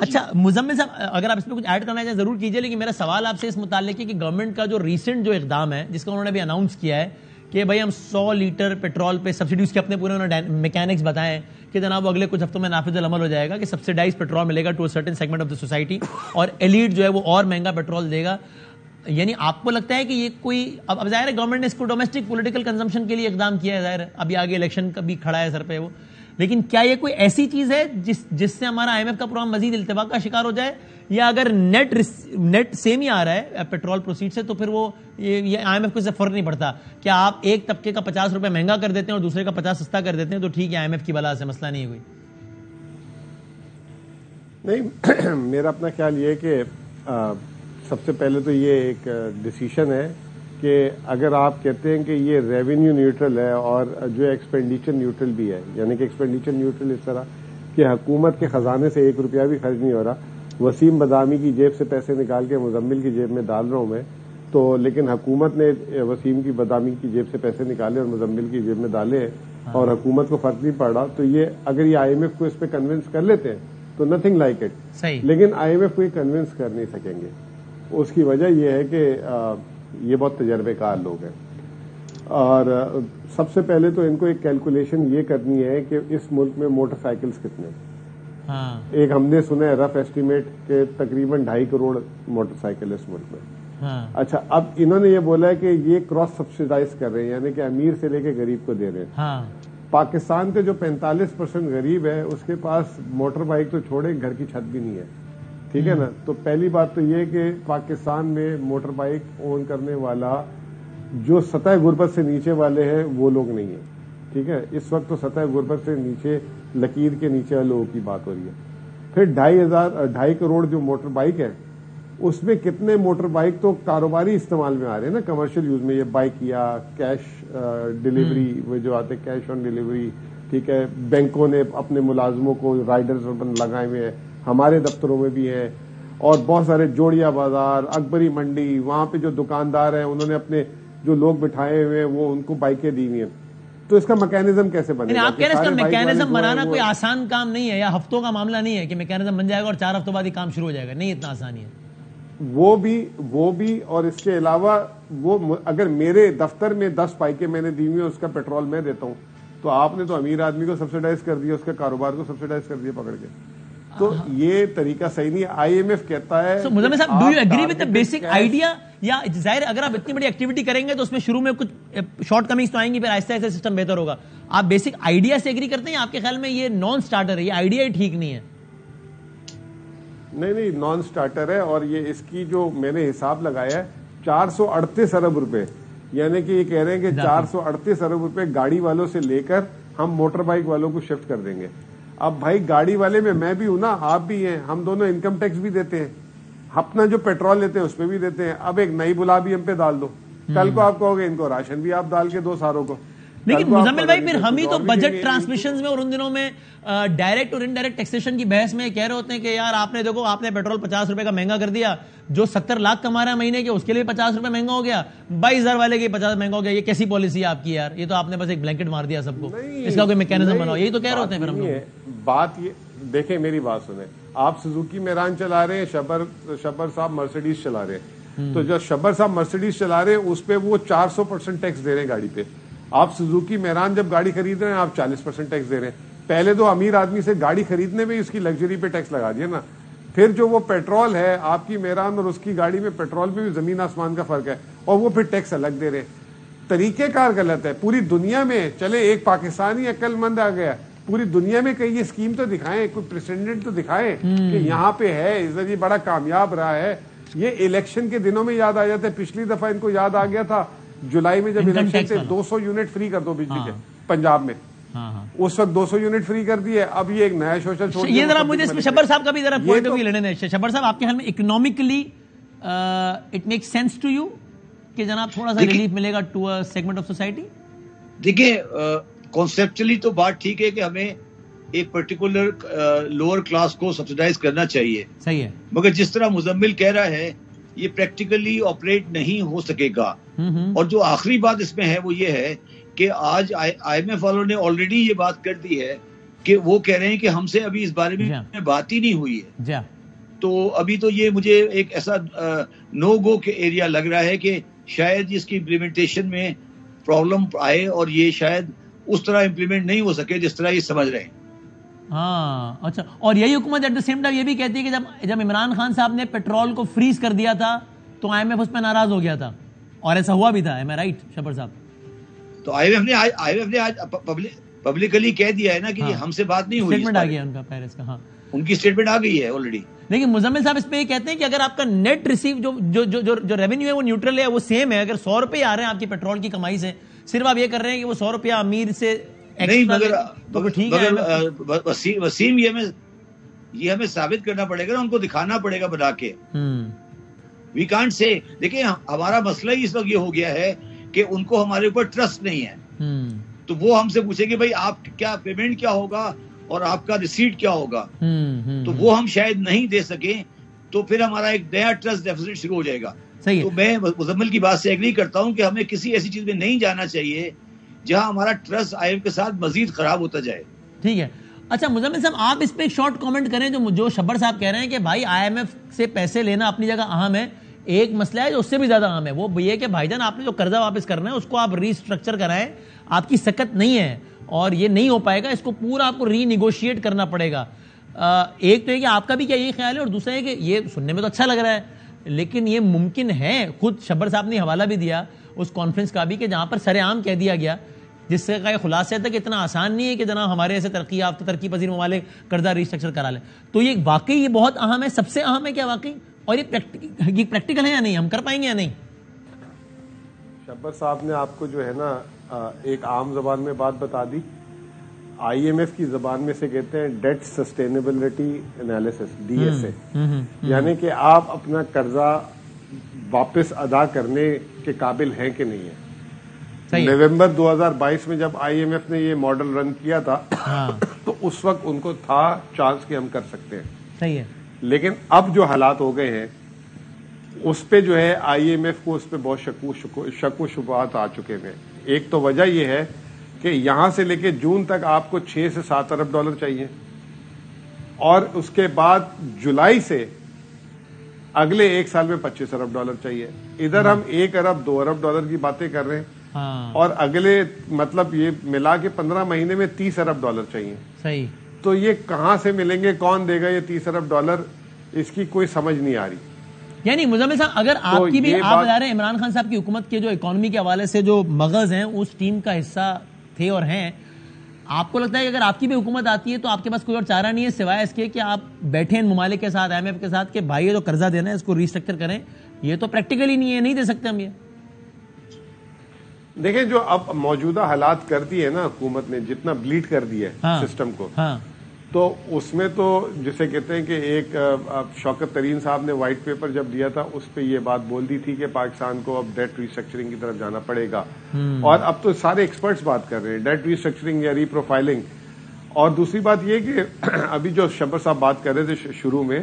اچھا مزمل صاحب اگر آپ اس میں کچھ ایڈ کرنا چاہیں ضرور کیجئے، لیکن میرا سوال آپ سے اس متعلق ہے کہ گورنمنٹ کا جو ریسنٹ جو اقدام ہے جس کا انہوں نے بھی اناؤنس کیا ہے کہ بھائی ہم 100 لیٹر پیٹرول پہ سبسڈی، اس کے اپنے پورے انہوں نے میکینکس بتائے ہیں کہ جناب وہ اگلے کچھ ہفتوں میں نافذ العمل ہو جائے گا کہ سبسڈائز پیٹرول ملے گا to certain segment of the society, اور ایلیٹ جو ہے وہ اور مہنگا پیٹرول دے گا. یعنی آپ کو لگتا ہے کہ یہ کوئی اب ظاہر ہے گورنمنٹ نے اس کو ڈومیسٹک پولیٹیکل کنزمپشن کے لیے اقدام کیا ہے، ظاہر ہے ابھی آگے الیکشن کا بھی کھڑا ہے سر پہ وہ، لیکن کیا یہ کوئی ایسی چیز ہے جس سے ہمارا آئی ایم ایف کا پروگرام مزید التوا کا شکار ہو جائے، یا اگر نیٹ سیم ہی آ رہا ہے پیٹرول پروسیڈ سے تو پھر وہ یہ آئی ایم ایف کو اس سے فرق نہیں پڑتا؟ کیا آپ ایک طبقے کا 50 روپے مہنگا کر دیتے ہیں اور دوسرے کا 50 سستا کر دیتے ہیں تو ٹھیک ہے آئی ایم ایف کی بلا سے مسئلہ نہیں ہوئی؟ نہیں، میرا اپنا خیال یہ ہے کہ سب سے پہلے تو یہ ایک ڈیسیشن ہے کہ اگر آپ کہتے ہیں کہ یہ ریونیو نیوٹرل ہے اور جو ایکسپینڈیچر نیوٹرل بھی ہے، یعنی کہ ایکسپینڈیچر نیوٹرل اس طرح کہ حکومت کے خزانے سے 1 روپیہ بھی خرچ نہیں ہو رہا، وسیم بدامی کی جیب سے پیسے نکال کے مزمل کی جیب میں ڈال رہا ہوں میں تو، لیکن حکومت نے وسیم کی بدامی کی جیب سے پیسے نکالے اور مزمل کی جیب میں ڈالے ہیں اور حکومت کو فرق نہیں پڑ رہا، تو یہ اگر یہ آئی ایم ایف کو اس پہ کنونس کر لیتے ہیں تو نتھنگ لائک اٹ، لیکن آئی ایم ایف کو یہ کنونس کر نہیں سکیں گے. اس کی وجہ یہ ہے کہ یہ بہت تجربے کار لوگ ہیں، اور سب سے پہلے تو ان کو ایک کیلکولیشن یہ کرنی ہے کہ اس ملک میں موٹر سائیکلز کتنے ہیں. ایک ہم نے سنا ہے رف ایسٹیمیٹ کہ تقریباً 2.5 کروڑ موٹر سائیکل اس ملک میں. اچھا اب انہوں نے یہ بولا ہے کہ یہ کراس سبسڈائز کر رہے ہیں، یعنی کہ امیر سے لے کے غریب کو دے رہے ہیں. پاکستان کے جو 45% غریب ہے اس کے پاس موٹر بائک تو چھوڑے گھر کی چھت بھی نہیں ہے، ٹھیک ہے نا. تو پہلی بات تو یہ کہ پاکستان میں موٹر بائک اون کرنے والا جو سطح غربت سے نیچے والے ہیں وہ لوگ نہیں ہیں، ٹھیک ہے. اس وقت تو سطح غربت سے نیچے لکیر کے نیچے والے لوگوں کی بات ہو رہی ہے. پھر 2.5 کروڑ جو موٹر بائک ہے اس میں کتنے موٹر بائک تو کاروباری استعمال میں آ رہے ہیں نا، کمرشل یوز میں، یہ بائک یا کیش ڈیلیوری وہ جو آتے کیش آن ڈیلیوری، ٹھیک ہے. بینکوں نے اپنے ملازموں کو رائڈرز لگائے ہوئے ہیں، ہمارے دفتروں میں بھی ہیں، اور بہت سارے جوڑیا بازار، اکبری منڈی، وہاں پہ جو دکاندار ہیں انہوں نے اپنے جو لوگ بٹھائے ہوئے ہیں وہ ان کو بائکیں دی ہوئی ہیں. تو اس کا میکینزم کیسے بنے گا؟ آپ کہہ رہے ہیں اس کا میکینزم بنانا کوئی آسان کام نہیں ہے، یا ہفتوں کا معاملہ نہیں ہے کہ میکینزم بن جائے گا اور 4 ہفتوں بعد یہ کام شروع ہو جائے گا، نہیں اتنا آسانی ہے. وہ بھی اور اس کے علاوہ وہ اگر میرے دفتر میں 10 بائکیں میں نے دی ہوئی ہیں اس کا پیٹرول میں دیتا ہوں تو آپ نے تو امیر آدمی کو سبسڈائز کر دیا، اس کے کاروبار کو سبسڈائز کر دیا پکڑ کے. تو یہ طریقہ صحیح نہیں ہے. آئی ایم ایف کہتا ہے مزمل صاحب، do you agree with the basic idea? یا ظاہر اگر آپ اتنی بڑی ایکٹیویٹی کریں گے تو اس میں شروع میں کچھ شارٹ کمنگز تو آئیں گی، پھر آہستہ آہستہ سسٹم بہتر ہوگا. آپ بیسک آئیڈیا سے ایگری کرتے ہیں یا آپ کے خیال میں یہ نان سٹارٹر ہے، یہ آئیڈیا ہی ٹھیک نہیں ہے؟ نہیں، نان سٹارٹر ہے، اور یہ اس کی جو میں نے حساب لگایا ہے 438 ارب روپے، یعنی کہ یہ کہہ رہے ہیں کہ 438 ارب روپے گاڑی والوں سے لے کر ہم موٹر بائک والوں کو شفٹ کر دیں گے. اب بھائی گاڑی والے میں بھی ہوں نا، آپ بھی ہیں، ہم دونوں انکم ٹیکس بھی دیتے ہیں، اپنا جو پیٹرول لیتے ہیں اس پہ بھی دیتے ہیں. اب ایک نئی بلا بھی ہم پہ ڈال دو، کل کو آپ کہو گے ان کو راشن بھی آپ ڈال کے دو ساروں کو. لیکن مزمل بھائی پھر ہم ہی تو بجٹ ٹرانسمیشنز میں اور ان دنوں میں ڈائریکٹ اور انڈائریکٹ ٹیکسیشن کی بحث میں کہہ رہے ہوتے ہیں کہ یار آپ نے دیکھو آپ نے پیٹرول 50 روپے کا مہنگا کر دیا، جو 70 لاکھ کما رہا ہے مہینے کے اس کے لیے 50 روپے مہنگا ہو گیا، 22,000 والے کے 50 مہنگا ہو گیا. یہ کیسی پالیسی ہے آپ کی یار؟ یہ تو آپ نے بس ایک بلینکٹ مار دیا سب کو، اس کا کوئی میکینزم بناؤ. یہی تو کہہ رہے ہوتے ہیں پھر ہم لوگ. بات یہ دیکھیں، میری بات سنیں، آپ سوزوکی میران چلا رہے ہیں، شبر صاحب مرسیڈیز چلا رہے ہیں، تو جو شبر صاحب مرسیڈیز چلا رہے ہیں اس پہ وہ 400% ٹیکس دے رہے ہیں گاڑی پہ. آپ سوزوکی میران جب گاڑی خرید رہے ہیں آپ 40% ٹیکس دے رہے ہیں. پہلے تو امیر آدمی سے گاڑی خریدنے میں اس کی لگژری پہ ٹیکس لگا دیا نا. پھر جو وہ پیٹرول ہے آپ کی میران اور اس کی گاڑی میں پیٹرول پہ بھی زمین آسمان کا فرق ہے، اور وہ پھر ٹیکس الگ دے رہے. طریقہ کار غلط ہے. پوری دنیا میں چلے ایک پاکستانی عقل مند آ گیا، پوری دنیا میں کہیں یہ اسکیم تو دکھائیں، کوئی پریسیڈنٹ تو دکھائیں کہ یہاں پہ ہے، یہ بڑا کامیاب رہا ہے. یہ الیکشن کے دنوں میں یاد آ جاتا ہے. پچھلی دفعہ ان کو یاد آ گیا تھا جولائی میں جب الیکشن سے 200 یونٹ فری کر دو بجلی کے پنجاب میں، اس وقت 200 یونٹ فری کر دیے. اب یہ ایک نیا شوشل چھوڑ. یہ ذرا مجھے اس میں شبر صاحب کا بھی ذرا پوائنٹ آف ویو لینے دیں. شبر صاحب آپ کے خیال میں economically it make sense to you کہ جناب تھوڑا سا ریلیف ملے گا to a segment of society? دیکھیں کانسیپچلی تو بات ٹھیک ہے کہ ہمیں ایک پرٹیکولر لوور کلاس کو سبسڈائز کرنا چاہیے، صحیح ہے، مگر جس طرح مزمل کہہ رہا ہے یہ پریکٹیکلی آپریٹ نہیں ہو سکے گا. اور جو آخری بات اس میں ہے وہ یہ ہے کہ آج آئی ایم ایف والوں نے آلریڈی یہ بات کر دی ہے کہ وہ کہہ رہے ہیں کہ ہم سے ابھی اس بارے میں بات ہی نہیں ہوئی ہے. تو ابھی تو یہ مجھے ایک ایسا نو گو کے ایریا لگ رہا ہے کہ شاید اس کی امپلیمنٹیشن میں پرابلم آئے اور یہ شاید اس طرح امپلیمنٹ نہیں ہو سکے جس طرح یہ سمجھ رہے ہیں. ہاں اچھا. اور یہی حکومت ایٹ دا سیم ٹائم یہ بھی کہتی ہے کہ جب عمران خان صاحب نے پیٹرول کو فریز کر دیا تھا تو آئی ایم ایف اس پہ ناراض ہو گیا تھا, اور ایسا ہوا بھی تھا. ایم آئی رائٹ شبر صاحب؟ تو آئی ایم ایف نے آج پبلکلی کہہ دیا ہے نا کہ ہم سے بات نہیں ہوئی. اسٹیٹمنٹ آ گیا ان کا پیرس کا. ہاں ان کی اسٹیٹمنٹ آ گئی ہے آلریڈی. لیکن مزمل صاحب اس پہ یہ کہتے ہیں کہ اگر آپ کا نیٹ ریسیو جو ریونیو ہے وہ نیوٹرل ہے, وہ سیم ہے. اگر 100 روپے آ رہے ہیں آپ کی پیٹرول کی کمائی سے, صرف آپ یہ کر رہے ہیں کہ وہ 100 روپیہ امیر سے نہیں, مگر وسیم یہ ہمیں ثابت کرنا پڑے گا نا, ان کو دکھانا پڑے گا بنا کے. We can't say. دیکھیں ہمارا مسئلہ ہی اس وقت یہ ہو گیا ہے کہ ان کو ہمارے اوپر ٹرسٹ نہیں ہے. تو وہ ہم سے پوچھیں گے بھائی آپ کیا پیمنٹ کیا ہوگا اور آپ کا ریسیٹ کیا ہوگا, تو وہ ہم شاید نہیں دے سکیں, تو پھر ہمارا ایک نیا ٹرسٹ ڈیفیسٹ شروع ہو جائے گا. تو میں مزمل کی بات سے ایگری کرتا ہوں کہ ہمیں کسی ایسی چیز میں نہیں جانا چاہیے جہاں ہمارا ٹرسٹ آئی ایم کے ساتھ مزید خراب ہوتا جائے. ٹھیک ہے. اچھا مزمل صاحب آپ اس پہ ایک شارٹ کامنٹ کریں. جو شبر صاحب کہہ رہے ہیں کہ بھائی آئی ایم ایف سے پیسے لینا اپنی جگہ اہم ہے, ایک مسئلہ ہے جو اس سے بھی زیادہ اہم ہے, وہ یہ کہ بھائی جان آپ نے جو قرضہ واپس کرنا ہے اس کو آپ ری اسٹرکچر کرائیں. آپ کی سکت نہیں ہے اور یہ نہیں ہو پائے گا, اس کو پورا آپ کو ری نیگوشیٹ کرنا پڑے گا. ایک تو ہے کہ آپ کا بھی کیا یہ خیال ہے, اور دوسرا ہے کہ یہ سننے میں تو اچھا لگ رہا ہے لیکن یہ ممکن ہے. خود شبر صاحب نے حوالہ بھی دیا اس کانفرنس کا بھی کہ جہاں پر سر عام کہہ دیا گیا, جس سے کا خلاصہ تھا کہ اتنا آسان نہیں ہے کہ جناب ہمارے ایسے ترقی یافتہ ترقی پذیر ممالک قرضہ ری اسٹرکچر کرا لیں. تو یہ واقعی یہ بہت اہم ہے, سب سے اہم ہے کیا واقعی, اور یہ پریکٹیکل ہے یا نہیں, ہم کر پائیں گے یا نہیں؟ شبر صاحب نے آپ کو جو ہے نا ایک عام زبان میں بات بتا دی. آئی ایم ایف کی زبان میں سے کہتے ہیں debt sustainability analysis, D S A, یعنی کہ آپ اپنا قرضہ واپس ادا کرنے کے قابل ہیں کہ نہیں ہیں. نومبر 2022 میں جب آئی ایم ایف نے یہ ماڈل رن کیا تھا تو اس وقت ان کو تھا چانس کہ ہم کر سکتے ہیں. صحیح ہے. لیکن اب جو حالات ہو گئے ہیں اس پہ جو ہے آئی ایم ایف کو اس پہ بہت شک و شبہات آ چکے ہیں. ایک تو وجہ یہ ہے کہ یہاں سے لے کے جون تک آپ کو 6 سے 7 ارب ڈالر چاہیے, اور اس کے بعد جولائی سے اگلے ایک سال میں 25 ارب ڈالر چاہیے. ادھر ہم 1 ارب 2 ارب ڈالر کی باتیں کر رہے ہیں, اور اگلے مطلب یہ ملا کے 15 مہینے میں 30 ارب ڈالر چاہیے. صحیح. تو یہ کہاں سے ملیں گے, کون دے گا یہ 30 ارب ڈالر, اس کی کوئی سمجھ نہیں آ رہی. یعنی مزمل صاحب اگر آپ کی بھی آپ بتا رہے ہیں عمران خان صاحب کی حکومت کے جو اکانومی کے حوالے سے جو مغز ہیں اس ٹیم کا حصہ تھے اور ہیں, آپ کو لگتا ہے کہ اگر آپ کی بھی حکومت آتی ہے تو آپ کے پاس کوئی اور چارہ نہیں ہے سوائے اس کے کہ آپ بیٹھے ان ممالک کے ساتھ, آئی ایم ایف کے ساتھ, کہ بھائی یہ جو قرضہ دینا ہے اس کو ری اسٹرکچر کریں. یہ تو پریکٹیکلی نہیں ہے, نہیں دے سکتے ہم. یہ دیکھیں جو اب موجودہ حالات کر دی ہے نا حکومت نے, جتنا بلیڈ کر دی ہے سسٹم کو, تو اس میں تو جسے کہتے ہیں کہ ایک شوکت ترین صاحب نے وائٹ پیپر جب دیا تھا اس پہ یہ بات بول دی تھی کہ پاکستان کو اب ڈیٹ ریسٹرکچرنگ کی طرف جانا پڑے گا, اور اب تو سارے ایکسپرٹس بات کر رہے ہیں ڈیٹ ریسٹرکچرنگ یا ری پروفائلنگ. اور دوسری بات یہ کہ ابھی جو شبر صاحب بات کر رہے تھے شروع میں,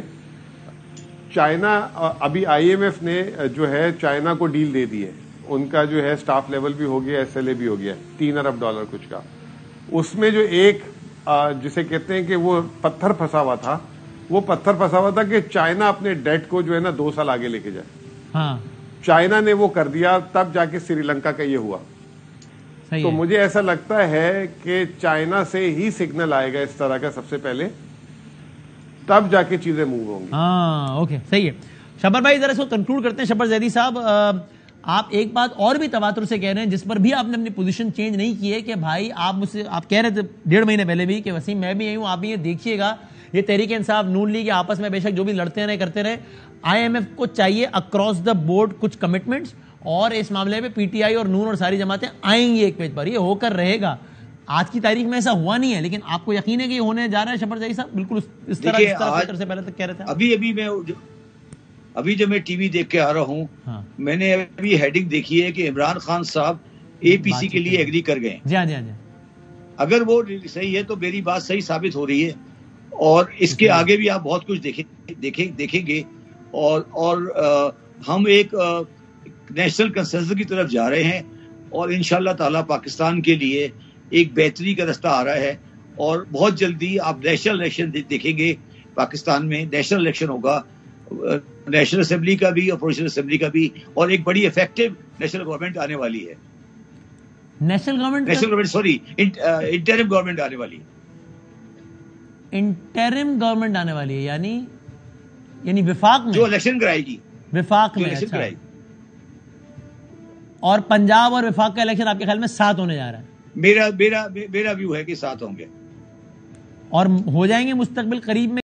چائنا, ابھی آئی ایم ایف نے جو ہے چائنا کو ڈیل دے دی ہے, ان کا جو ہے سٹاف لیول بھی ہو گیا, ایس ایل اے بھی ہو گیا 3 ارب ڈالر کچھ کا. اس میں جو ایک جسے کہتے ہیں کہ وہ پتھر پھنسا ہوا تھا, وہ پتھر پھنسا ہوا تھا کہ چائنا اپنے ڈیٹ کو جو ہے نا 2 سال آگے لے کے جائے. چائنا نے وہ کر دیا, تب جا کے سری لنکا کا یہ ہوا. تو مجھے ایسا لگتا ہے کہ چائنا سے ہی سگنل آئے گا اس طرح کا سب سے پہلے, تب جا کے چیزیں موو ہوں گی. اوکے صحیح ہے. شبر بھائی ذرا اس کو کنکلوڈ کرتے ہیں. شبر زیدی صاحب آپ ایک بات اور بھی تواتر سے کہہ رہے ہیں جس پر بھی آپ نے اپنی پوزیشن چینج نہیں کی ہے کہ بھائی آپ مجھ سے آپ کہہ رہے تھے 1.5 مہینے پہلے بھی کہ وسیم میں بھی یہی ہوں, آپ بھی یہ دیکھیے گا یہ تحریک انصاف نون لیگ آپس میں بے شک جو بھی لڑتے رہے کرتے رہے, آئی ایم ایف کو چاہیے اکراس دا بورڈ کچھ کمٹمنٹس, اور اس معاملے میں پی ٹی آئی اور نون اور ساری جماعتیں آئیں گی ایک پیج پر, یہ ہو کر رہے گا. آج کی تاریخ میں ایسا ہوا نہیں ہے لیکن آپ کو یقین ہے کہ یہ ہونے جا رہا ہے. شبر زیدی صاحب بالکل اس طرح سے پہلے تک کہہ رہے تھے. ابھی جب میں ٹی وی دیکھ کے آ رہا ہوں, میں نے ابھی ہیڈنگ دیکھی ہے کہ عمران خان صاحب اے پی سی کے لیے ایگری کر گئے. جی ہاں. اگر وہ صحیح ہے تو میری بات صحیح ثابت ہو رہی ہے, اور اس کے آگے بھی آپ بہت کچھ دیکھیں گے, اور ہم ایک نیشنل کنسنسس کی طرف جا رہے ہیں, اور انشاءاللہ تعالی پاکستان کے لیے ایک بہتری کا رستہ آ رہا ہے. اور بہت جلدی آپ نیشنل الیکشن دیکھیں گے پاکستان میں. نیشنل الیکشن ہوگا, نیشنل اسمبلی کا بھی اور پروونشل اسمبلی کا بھی, اور ایک بڑی افیکٹو نیشنل گورنمنٹ آنے والی ہے. National government sorry interim government آنے والی ہے. انٹرم گورنمنٹ آنے والی ہے یعنی وفاق میں جو الیکشن کرائے گی, وفاق میں. الیکشن کرائے گی. اور پنجاب اور وفاق کا الیکشن آپ کے خیال میں 7 ہونے جا رہا ہے؟ میرا ویو ہے کہ 7 ہوں گے, اور ہو جائیں گے مستقبل قریب میں.